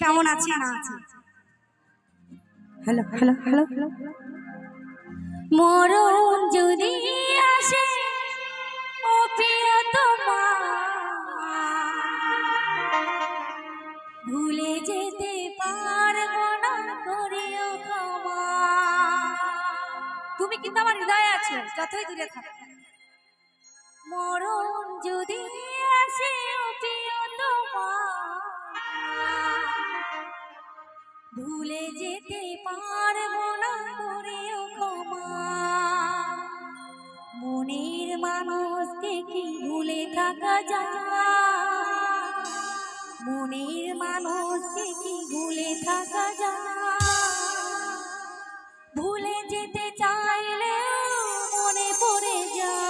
কেমন আছি না আছি। Hello hello hello hello. মরণ যদি আসে ও প্রিয় তোমার, ভুলে যেতে পারবো না, করিও ক্ষমা। তুমি কিন্তু আমার হৃদয়ে আছো, যতই দূরে থাকো। মরণ যদি আসে ও প্রিয় তোমার, ভুলে যেতে পারবো না, করিও ক্ষমা। মনের মানুষকে কি ভুলে থাকা যায়? মনের মানুষকে কি ভুলে থাকা যায়? ভুলে যেতে চাইলে মনে পড়ে যায়।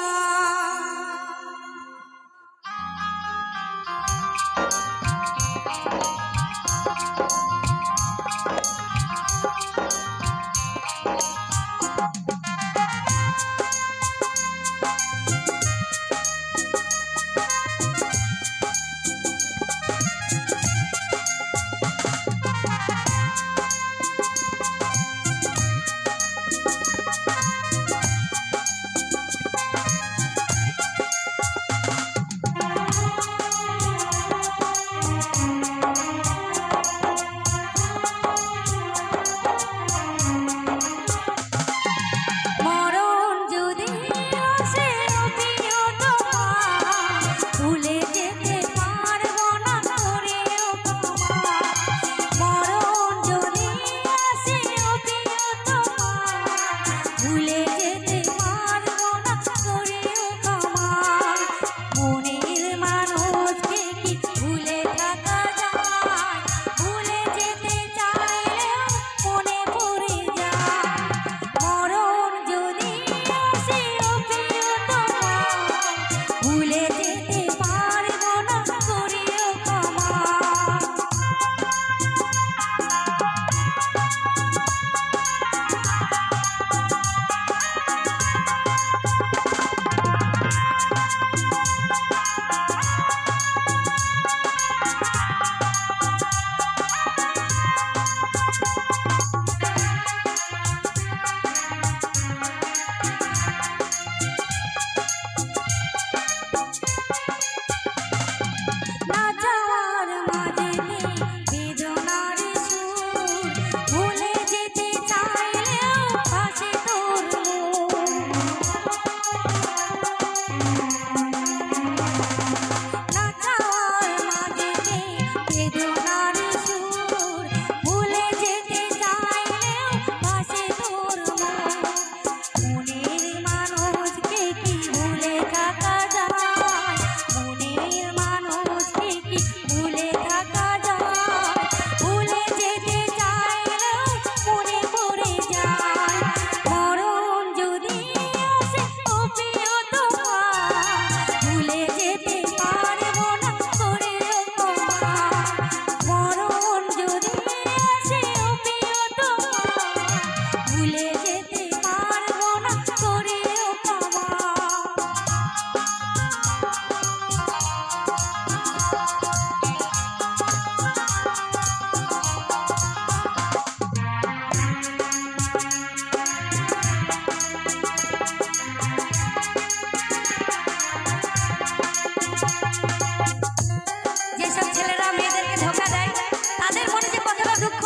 যেসব ছেলেরা মেয়েদেরকে ধোঁকা দেয়, তাদের মনে যে কতটা দুঃখ